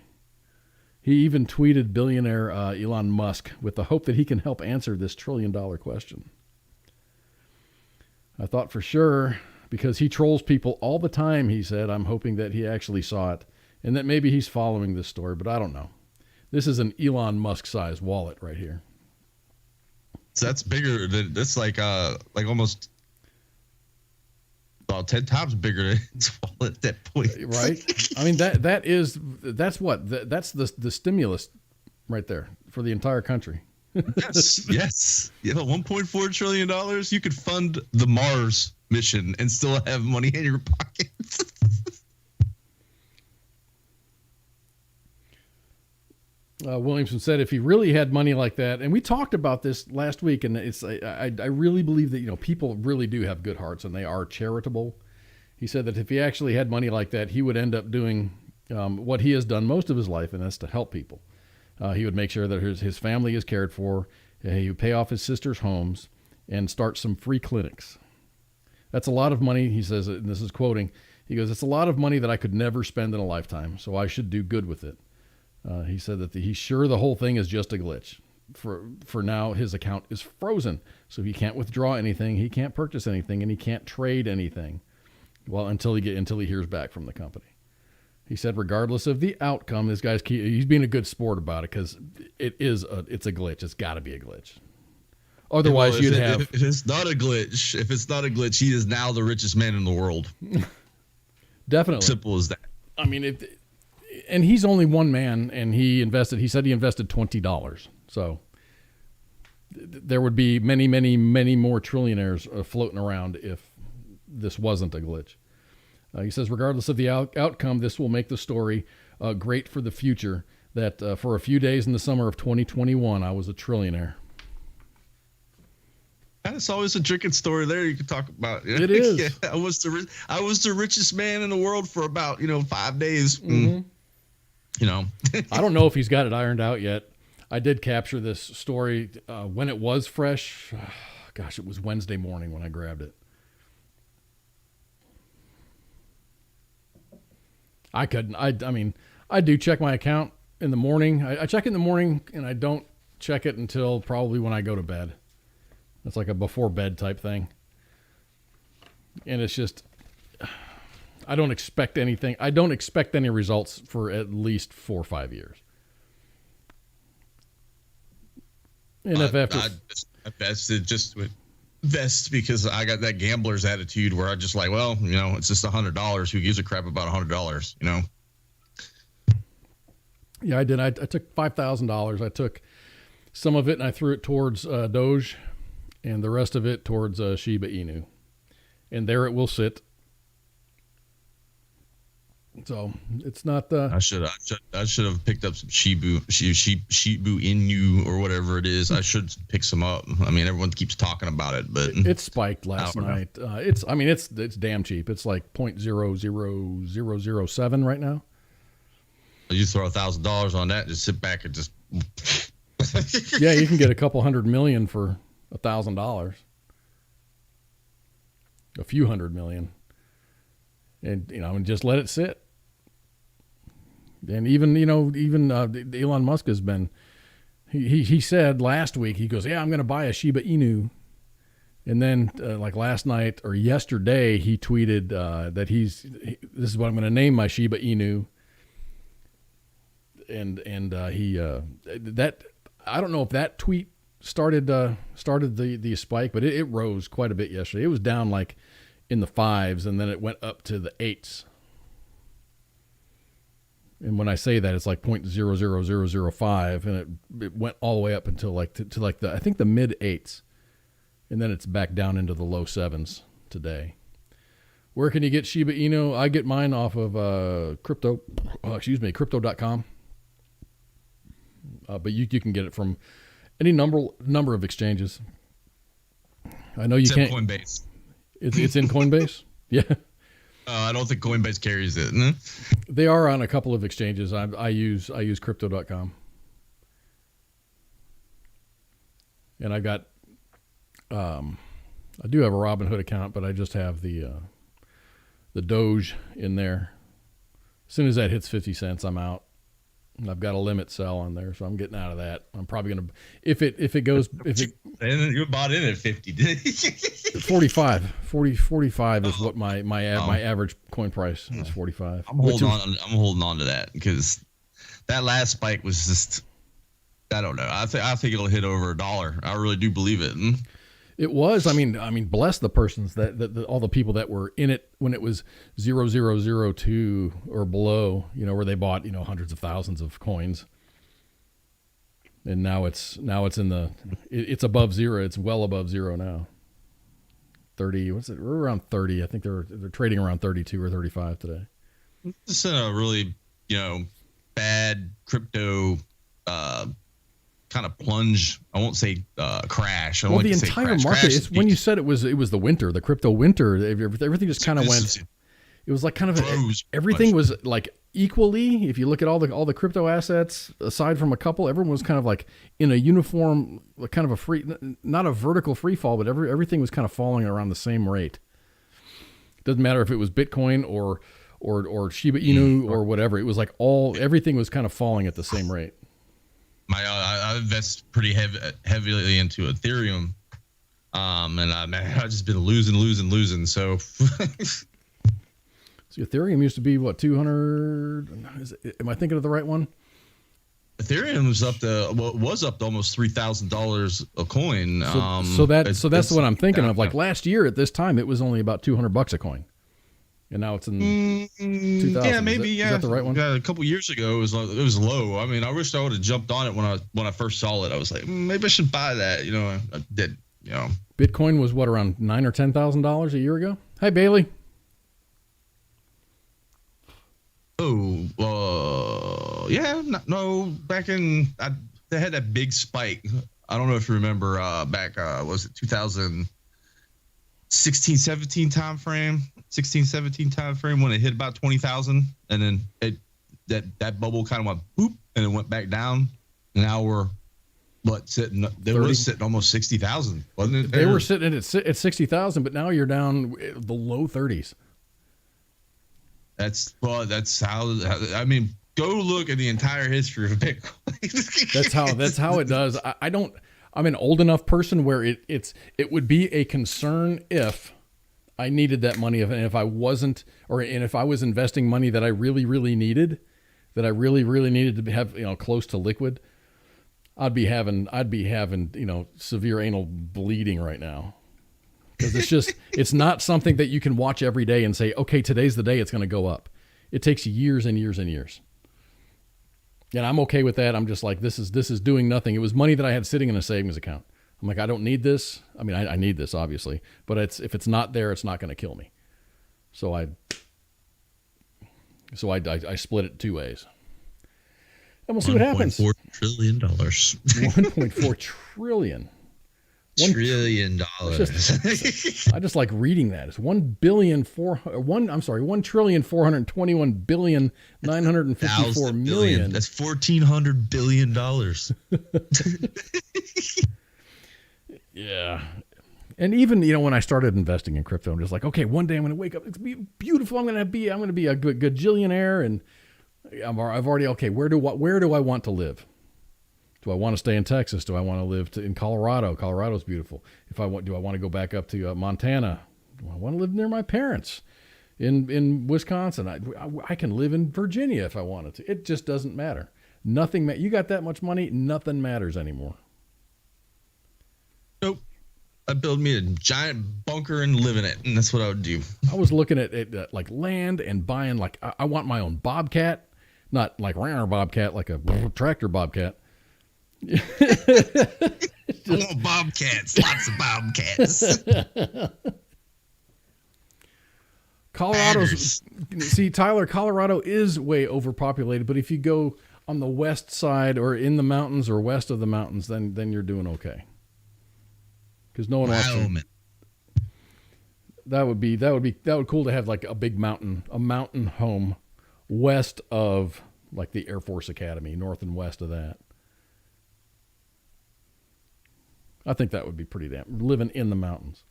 He even tweeted billionaire Elon Musk with the hope that he can help answer this $1 trillion question. I thought for sure, because he trolls people all the time, he said, I'm hoping that he actually saw it and that maybe he's following this story, but I don't know. This is an Elon Musk-sized wallet right here. So that's bigger. That's like almost about 10 times bigger than its wallet at that point. Right? I mean, that's the stimulus right there for the entire country. Yes. You have $1.4 trillion. You could fund the Mars mission and still have money in your pocket. Williamson said if he really had money like that, and we talked about this last week, and I really believe that people really do have good hearts and they are charitable. He said that if he actually had money like that, he would end up doing what he has done most of his life, and that's to help people. He would make sure that his family is cared for. He would pay off his sister's homes and start some free clinics. That's a lot of money, he says, and this is quoting. He goes, "It's a lot of money that I could never spend in a lifetime, so I should do good with it." He said that he's sure the whole thing is just a glitch. For now, his account is frozen, so he can't withdraw anything, he can't purchase anything, and he can't trade anything. Well, until he hears back from the company. He said, regardless of the outcome, this guy's he's being a good sport about it because it's a glitch. It's got to be a glitch. Otherwise, if it's not a glitch, he is now the richest man in the world. Definitely. Simple as that. I mean, and he's only one man, and he said he invested $20. So there would be many, many, many more trillionaires floating around if this wasn't a glitch. He says, regardless of the outcome, this will make the story great for the future, that for a few days in the summer of 2021, I was a trillionaire. That's always a drinking story there you could talk about. It is. Yeah, I was the richest man in the world for about 5 days. Mm-hmm. I don't know if he's got it ironed out yet. I did capture this story when it was fresh. Gosh, it was Wednesday morning when I grabbed it. I couldn't. I do check my account in the morning. I check it in the morning, and I don't check it until probably when I go to bed. It's like a before bed type thing. And it's just, I don't expect anything. I don't expect any results for at least 4 or 5 years. And if after I vested just with vest because I got that gambler's attitude where I just like, well, it's just $100. Who gives a crap about $100? Yeah, I did. I took $5,000. I took some of it and I threw it towards Doge, and the rest of it towards Shiba Inu, and there it will sit. So it's not. I should have picked up some Shibu Inu or whatever it is. I should pick some up. I mean, everyone keeps talking about it, but it spiked last night. It's damn cheap. It's like 0.00007 right now. You throw $1,000 on that, just sit back and just. Yeah, you can get a couple $100 million for $1,000. A few $100 million, and and just let it sit. And even Elon Musk has been. He said last week, he goes, yeah, I'm going to buy a Shiba Inu. And then like last night or yesterday, he tweeted that this is what I'm going to name my Shiba Inu. And that I don't know if that tweet started the spike, but it rose quite a bit yesterday. It was down like in the 5s, and then it went up to the 8s. And when I say that, it's like 0.00005, and it went all the way up until like to like I think the mid 8s, and then it's back down into the low 7s today. Where can you get Shiba Inu? I get mine off of crypto.com. But you can get it from any number of exchanges. I know you can't. Coinbase. It's in Coinbase. Yeah. I don't think Coinbase carries it. They are on a couple of exchanges. I use crypto.com. And I got I do have a Robinhood account, but I just have the Doge in there. As soon as that hits 50 cents, I'm out. And I've got a limit sell on there, so I'm getting out of that. I'm probably going to, if it and you bought in at 50, did 45 is what my average coin price is. 45. I'm holding on to that because that last spike was just, I don't know. I think it'll hit over $1. I really do believe it. It was. I mean, bless the persons that all the people that were in it when it was 0.002 or below. Where they bought hundreds of thousands of coins. And now it's it's above zero. It's well above zero now. 30. What's it? We're around 30. I think they're trading around 32 or 35 today. This is a really bad crypto kind of plunge. I won't say crash. I don't the like to entire say crash. market. Crash It's when you said it was the winter, the crypto winter. Everything just kind of went. It was like kind of everything was like equally. If you look at all the crypto assets, aside from a couple, everyone was kind of like in a uniform, kind of a free, not a vertical free fall, but everything was kind of falling around the same rate. Doesn't matter if it was Bitcoin or Shiba Inu or whatever. It was like everything was kind of falling at the same rate. I invest pretty heavily into Ethereum, and I've just been losing. So. So Ethereum used to be what, 200? Am I thinking of the right one? Ethereum was up to almost $3,000 a coin. So that's what I'm thinking of. Like last year at this time, it was only about $200 a coin, and now it's in 2000. Yeah, maybe. Is that the right one? Yeah, a couple years ago, it was low. I mean, I wish I would have jumped on it when I first saw it. I was like, maybe I should buy that. I did. Bitcoin was what, around $9,000 or $10,000 a year ago? Hi, Bailey. Back in, they had that big spike. I don't know if you remember back, was it 2016, 17 time frame when it hit about 20,000, and then that bubble kind of went boop and it went back down. Now we're sitting almost 60,000, wasn't it? They were sitting at 60,000, but now you're down the low 30s. That's how. I mean, go look at the entire history of Bitcoin. That's how it does. I'm an old enough person where it would be a concern if I needed that money, and if I wasn't, and if I was investing money that I really, really needed, to have close to liquid, I'd be having severe anal bleeding right now. Because it's not something that you can watch every day and say, okay, today's the day it's going to go up. It takes years and years and years. And I'm okay with that. I'm just like, this is doing nothing. It was money that I had sitting in a savings account. I'm like, I don't need this. I mean, I need this, obviously. But if it's not there, it's not going to kill me. So I split it 2 ways. And we'll see what happens. $1.4 trillion. $1.4 trillion. $1 trillion. I just like reading that. It's 1,421,954,000,000. That's $1,400 billion. Yeah. And even, when I started investing in crypto, I'm just like, okay, one day I'm going to wake up. It's be beautiful. I'm going to be a gajillionaire. And I've already, okay, where do I want to live? Do I want to stay in Texas? Do I want to live in Colorado? Colorado's beautiful. Do I want to go back up to Montana? Do I want to live near my parents in Wisconsin? I can live in Virginia if I wanted to. It just doesn't matter. Nothing. You got that much money, nothing matters anymore. Nope. I'd build me a giant bunker and live in it, and that's what I would do. I was looking at like land and buying, like, I want my own Bobcat, not like a Bobcat, like a tractor Bobcat. I want bobcats, lots of bobcats. Colorado is way overpopulated, but if you go on the west side or in the mountains or west of the mountains, then you're doing okay. Because no one wants to. That would be cool to have like a big mountain home west of like the Air Force Academy, north and west of that. I think that would be pretty damn living in the mountains.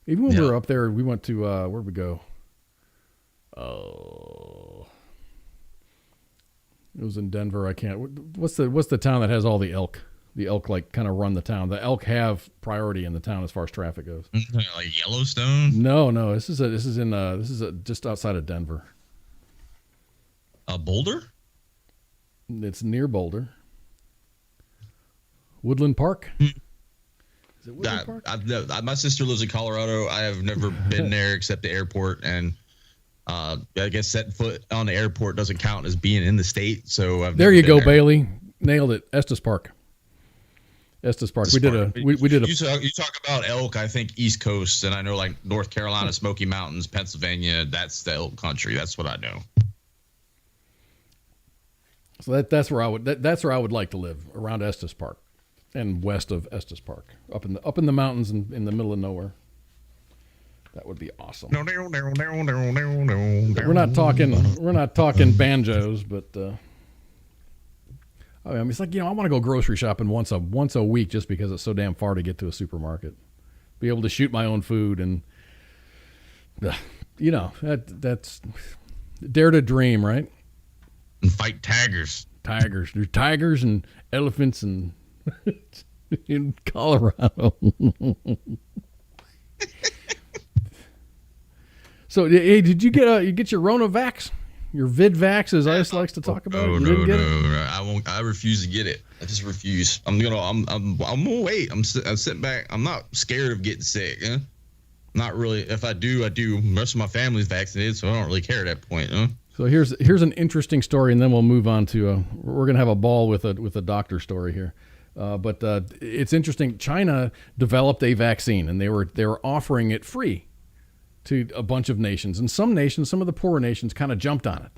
Even when we were up there, we went to where'd we go? Oh, it was in Denver. I can't. What's the town that has all the elk? The elk like kind of run the town. The elk have priority in the town as far as traffic goes. Like Yellowstone? No. This is just outside of Denver. Boulder? It's near Boulder. Woodland Park. Is it Woodland Park? My sister lives in Colorado. I have never been there except the airport, and I guess setting foot on the airport doesn't count as being in the state. So there you go, Bailey. Nailed it. Estes Park. Estes Park. We did a. You talk about elk. I think East Coast, and I know like North Carolina, Smoky Mountains, Pennsylvania. That's the elk country. That's what I know. So that's where I would like to live, around Estes Park, and west of Estes Park, up in the mountains and in the middle of nowhere. That would be awesome. We're not talking banjos, but I mean, it's like, I want to go grocery shopping once a week just because it's so damn far to get to a supermarket. Be able to shoot my own food and that's dare to dream, right? And fight tigers. There's tigers and elephants and in Colorado. So, hey, did you get your RonaVax? Your VidVax, as Ice likes to talk about? No. I won't. I refuse to get it. I just refuse. I'm gonna wait. I'm sitting back. I'm not scared of getting sick. Eh? Not really. If I do, I do. Most of my family's vaccinated, so I don't really care at that point. Huh? So here's an interesting story, and then we'll move on to we're gonna have a ball with a doctor story here. But it's interesting. China developed a vaccine, and they were offering it free to a bunch of nations, and some of the poorer nations kind of jumped on it,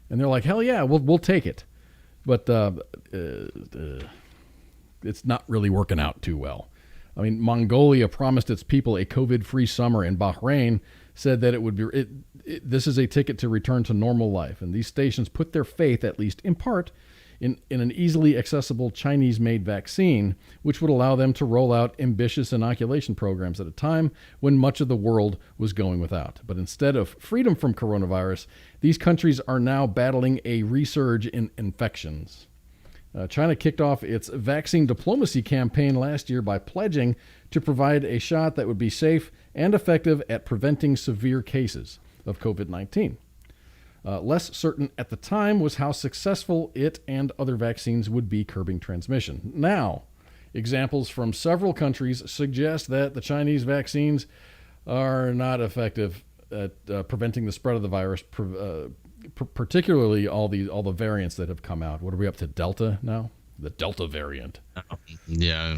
and they're like, hell yeah, we'll take it. But it's not really working out too well. I mean, Mongolia promised its people a COVID-free summer, and Bahrain said that it would be this is a ticket to return to normal life. And these stations put their faith, at least in part, in an easily accessible Chinese-made vaccine, which would allow them to roll out ambitious inoculation programs at a time when much of the world was going without. But instead of freedom from coronavirus, these countries are now battling a resurge in infections. China kicked off its vaccine diplomacy campaign last year by pledging to provide a shot that would be safe and effective at preventing severe cases of COVID-19. Less certain at the time was how successful it and other vaccines would be curbing transmission. Now, examples from several countries suggest that the Chinese vaccines are not effective at preventing the spread of the virus, particularly all the variants that have come out. What are we up to, Delta now? The Delta variant. Yeah.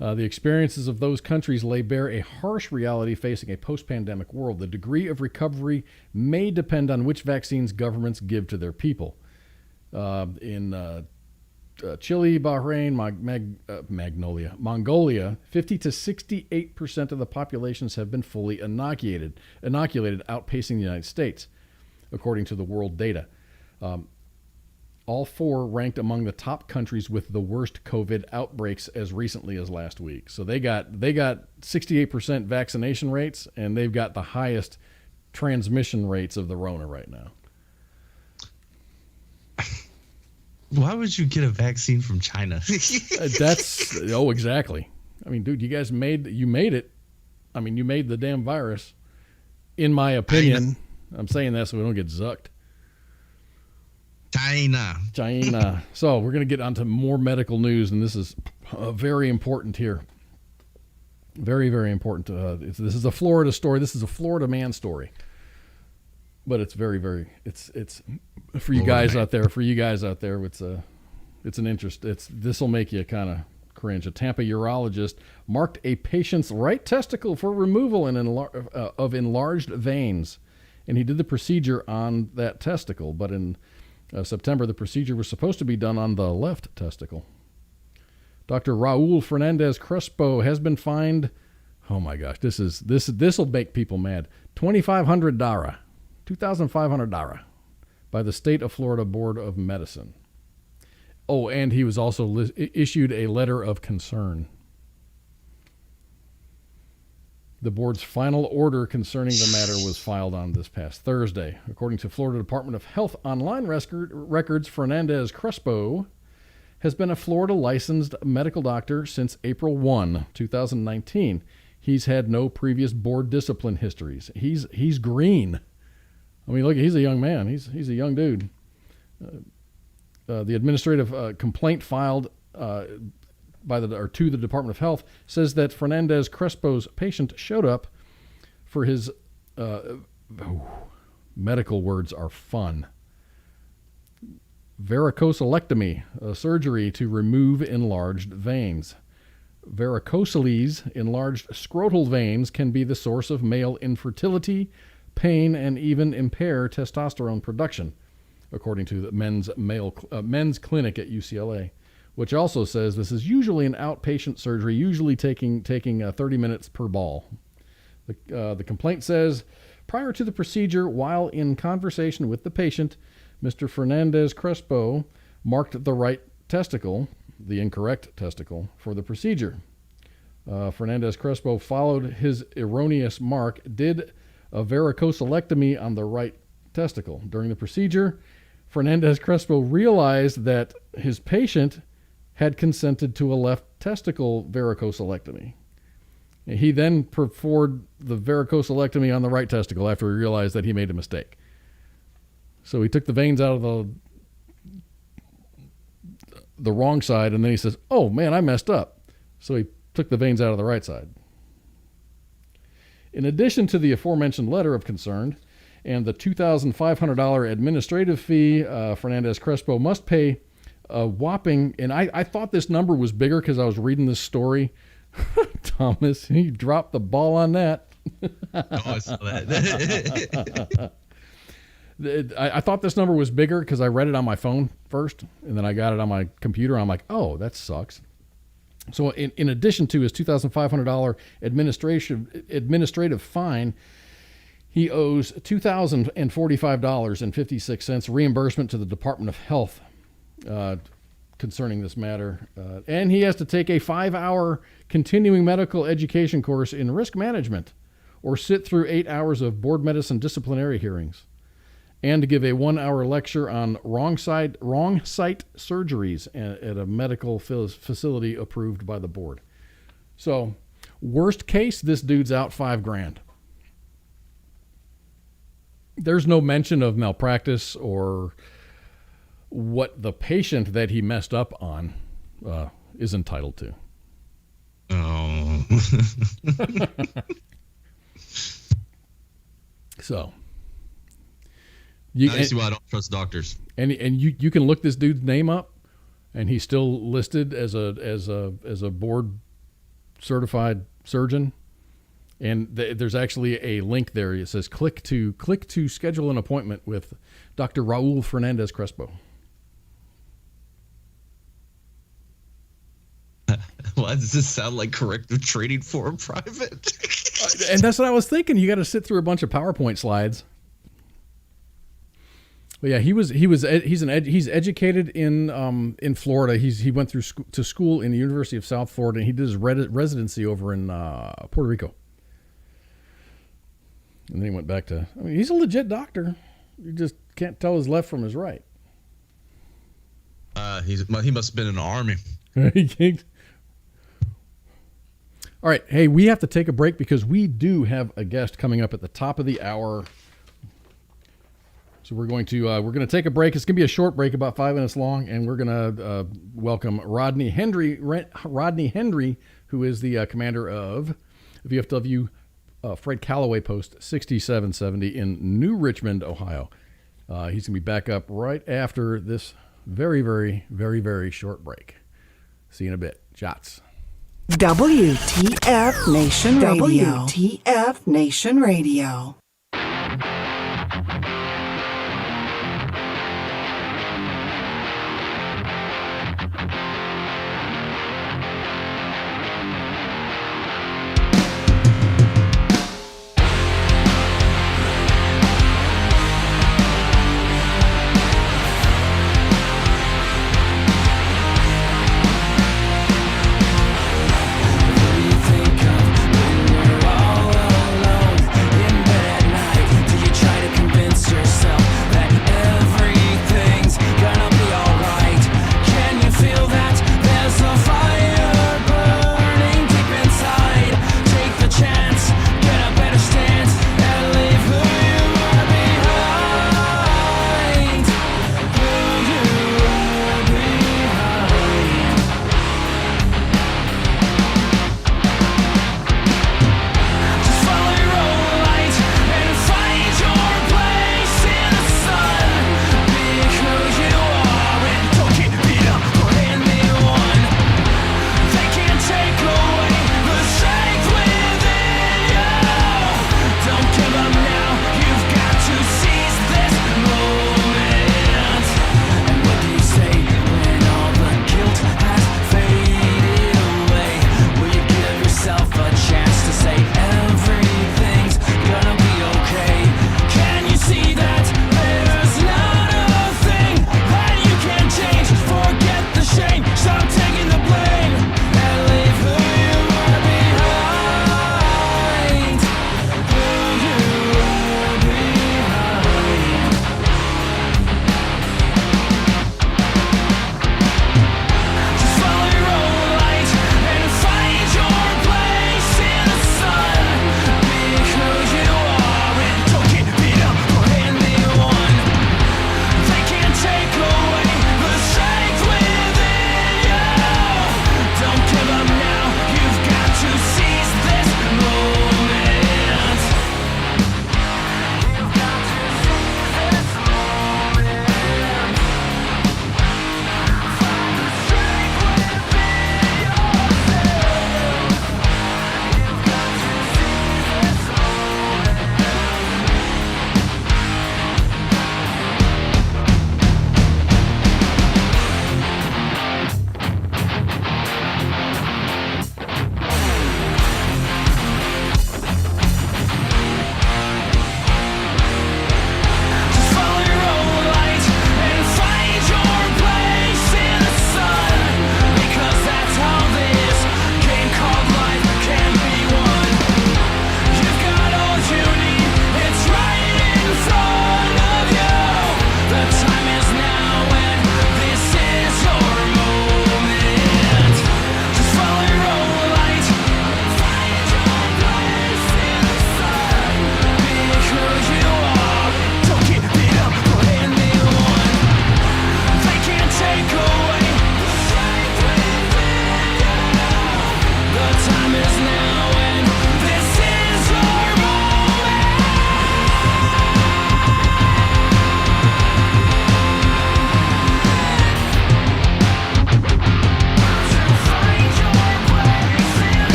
The experiences of those countries lay bare a harsh reality facing a post-pandemic world. The degree of recovery may depend on which vaccines governments give to their people. In Chile, Bahrain, Mongolia, 50 to 68% of the populations have been fully inoculated, outpacing the United States, according to the world data. All four ranked among the top countries with the worst COVID outbreaks as recently as last week. So they got 68% vaccination rates, and they've got the highest transmission rates of the Rona right now. Why would you get a vaccine from China? Exactly. I mean, dude, you made it. I mean, you made the damn virus. In my opinion, I'm saying that so we don't get zucked. China. So we're going to get onto more medical news, and this is very important here. Very, very important. This is a Florida story. This is a Florida man story. But it's very, very. It's for you guys out there. It's an interest. This will make you kind of cringe. A Tampa urologist marked a patient's right testicle for removal of enlarged veins, and he did the procedure on that testicle. But in September, the procedure was supposed to be done on the left testicle. Dr. Raul Fernandez Crespo has been fined. Oh my gosh, this will make people mad. $2,500 by the state of Florida Board of Medicine. Oh, and he was also issued a letter of concern. The board's final order concerning the matter was filed on this past Thursday. According to Florida Department of Health online records, Fernandez Crespo has been a Florida licensed medical doctor since April 1, 2019. He's had no previous board discipline histories. He's green. I mean, look, he's a young man. He's a young dude. The administrative complaint filed to the Department of Health says that Fernandez Crespo's patient showed up for his medical words are fun. Varicocelectomy, a surgery to remove enlarged veins. Varicocele, enlarged scrotal veins, can be the source of male infertility, pain, and even impair testosterone production, according to the men's clinic at UCLA, which also says this is usually an outpatient surgery, usually taking 30 minutes per ball. The complaint says, prior to the procedure, while in conversation with the patient, Mr. Fernandez Crespo marked the right testicle, the incorrect testicle, for the procedure. Fernandez Crespo followed his erroneous mark, did a varicocelectomy on the right testicle. During the procedure, Fernandez Crespo realized that his patient had consented to a left testicle varicocelectomy. He then performed the varicocelectomy on the right testicle after he realized that he made a mistake. So he took the veins out of the wrong side, and then he says, oh man, I messed up. So he took the veins out of the right side. In addition to the aforementioned letter of concern and the $2,500 administrative fee, Fernandez Crespo must pay a whopping, and I thought this number was bigger because I was reading this story. Thomas, he dropped the ball on that. Oh, I saw that. I thought this number was bigger because I read it on my phone first, and then I got it on my computer. I'm like, oh, that sucks. So in addition to his $2,500 administrative fine, he owes $2,045.56 reimbursement to the Department of Health concerning this matter. And he has to take a 5-hour continuing medical education course in risk management or sit through 8 hours of board medicine disciplinary hearings, and to give a 1-hour lecture on wrong site surgeries at a medical facility approved by the board. So, worst case, this dude's out $5,000. There's no mention of malpractice or what the patient that he messed up on is entitled to. Oh. So. Now you see why I don't trust doctors. And you can look this dude's name up, and he's still listed as a board certified surgeon. And there's actually a link there. It says click to schedule an appointment with Dr. Raul Fernandez Crespo. Why does this sound like corrective training for a private? And that's what I was thinking. You got to sit through a bunch of PowerPoint slides. But yeah, he's educated in Florida. He went to school in the University of South Florida, and he did his residency over in Puerto Rico. And then he went back to. I mean, he's a legit doctor. You just can't tell his left from his right. He must have been in the army. All right, hey, we have to take a break because we do have a guest coming up at the top of the hour. So we're going to take a break. It's going to be a short break, about 5 minutes long, and we're going to welcome Rodney Henry, who is the commander of VFW Fred Calaway Post 6770 in New Richmond, Ohio. He's going to be back up right after this very, very, very, very short break. See you in a bit. Shots. WTF Nation Radio. WTF Nation Radio. Think of when you're all alone in bed.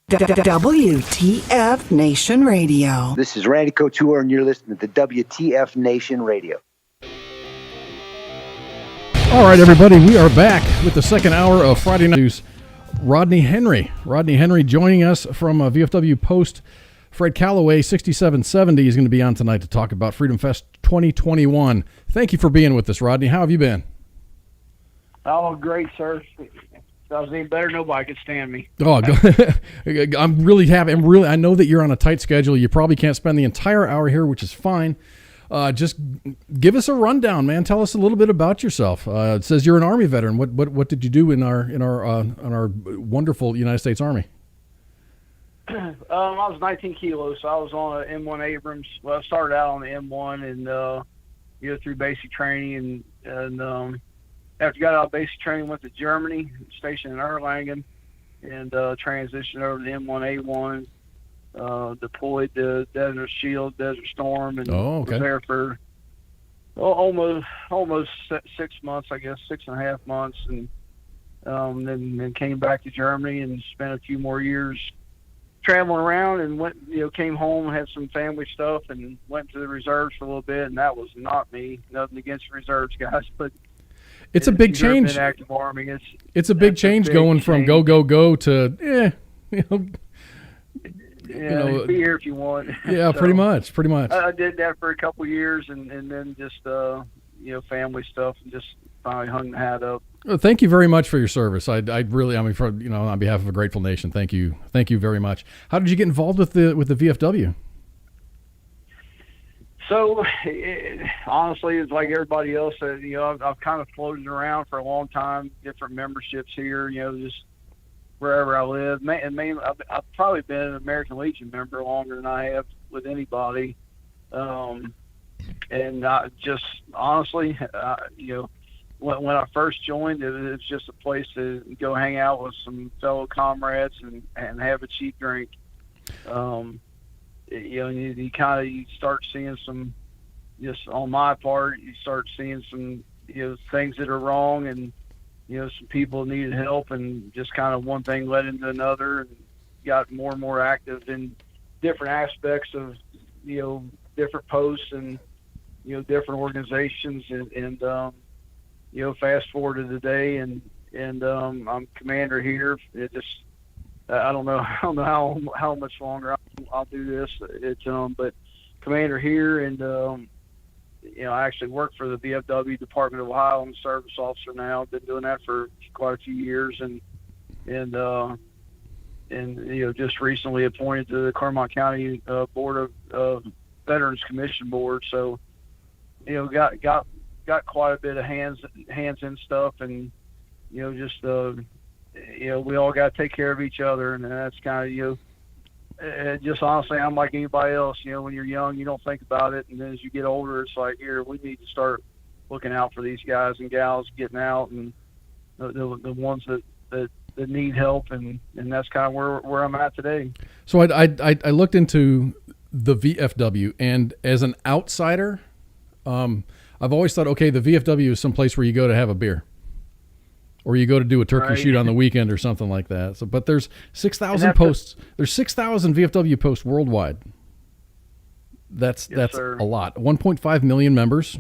WTF Nation Radio. This is Randy Couture, and you're listening to WTF Nation Radio. All right, everybody, we are back with the second hour of Friday Night News. Rodney Henry. Rodney Henry joining us from VFW Post. Fred Calaway, 6770, is going to be on tonight to talk about Freedom Fest 2021. Thank you for being with us, Rodney. How have you been? Oh, great, sir. If I was any better, nobody could stand me. Oh, I'm really happy. I know that you're on a tight schedule. You probably can't spend the entire hour here, which is fine. Just give us a rundown, man. Tell us a little bit about yourself. It says you're an Army veteran. What did you do in our wonderful United States Army? I was 19 kilos, so I was on an M1 Abrams. Well, I started out on the M1 and through basic training, and after I got out of basic training, went to Germany, stationed in Erlangen, and transitioned over to the M1A1. Deployed to Desert Shield, Desert Storm, and was there for almost 6 months, I guess, 6.5 months, and then came back to Germany and spent a few more years traveling around, and went, came home, had some family stuff, and went to the reserves for a little bit, and that was not me. Nothing against reserves guys, but it's a big change. Active Army. It's a big change going from go to be here if you want. Yeah, so, pretty much. I did that for a couple of years, and then just family stuff, and just finally hung the hat up. Well, thank you very much for your service. I really, on behalf of a grateful nation, thank you very much. How did you get involved with the VFW? So, honestly, it's like everybody else. I've kind of floated around for a long time, different memberships here. just wherever I live. And mainly, I've probably been an American Legion member longer than I have with anybody. And I just honestly, when I first joined, it was just a place to go hang out with some fellow comrades and have a cheap drink. You start seeing some, just on my part, you start seeing some, things that are wrong, and, some people needed help, and just kind of one thing led into another, and got more and more active in different aspects of, different posts and, different organizations, and fast forward to today, and I'm commander here. It just, I don't know how much longer I'll do this. But commander here, and I actually work for the VFW Department of Ohio. I'm a service officer now. I've been doing that for quite a few years, and just recently appointed to the Clermont County Board of Veterans Commission Board. So, got quite a bit of hands in stuff, and we all got to take care of each other, and that's kind of just honestly, I'm like anybody else. When you're young, you don't think about it, and then as you get older, it's like, here, we need to start looking out for these guys and gals getting out, and the ones that need help, and that's kind of where I'm at today. So I looked into the VFW, and as an outsider, I've always thought, okay, the VFW is some place where you go to have a beer, or you go to do a turkey shoot on the weekend or something like that. So, but there's 6,000 posts. There's 6,000 VFW posts worldwide. That's a lot. 1.5 million members,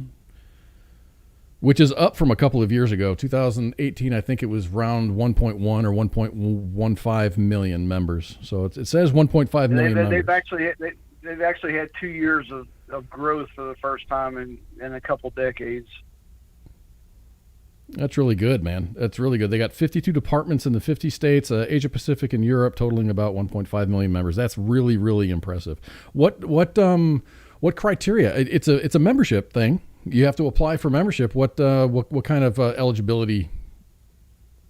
which is up from a couple of years ago. 2018, I think it was around 1.1 or 1.15 million members. So it says 1.5 million members. They've actually had 2 years of growth for the first time in a couple decades. That's really good, man. That's really good. They got 52 departments in the 50 states, Asia Pacific and Europe, totaling about 1.5 million members. That's really, really impressive. What criteria? It's a membership thing. You have to apply for membership. What kind of eligibility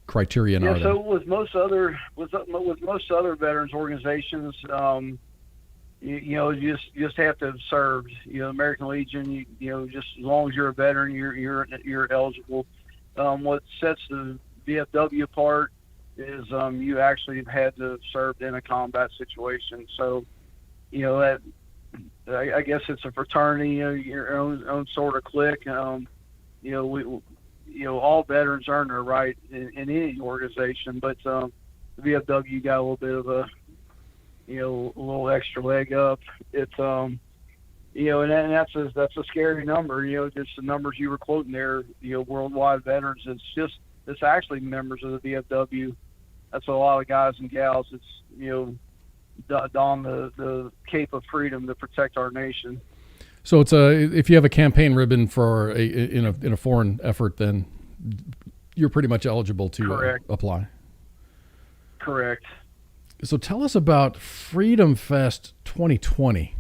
criterion are there? So with most other veterans organizations, you just have to have served. American Legion. Just as long as you're a veteran, you're eligible. What sets the VFW apart is you actually have had to have served in a combat situation. So, that I guess it's a fraternity, your own sort of clique. We all veterans earn their right in any organization, but the VFW got a little bit of a little extra leg up. It's and that's a scary number. Just the numbers you were quoting there. Worldwide veterans. It's actually members of the VFW. That's a lot of guys and gals. It's don the cape of freedom to protect our nation. So it's if you have a campaign ribbon for in a foreign effort, then you're pretty much eligible to apply. Correct. So tell us about Freedom Fest 2020.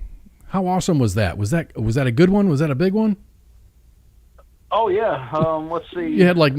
How awesome was that? Was that a good one? Was that a big one? Oh yeah. Let's see. You had like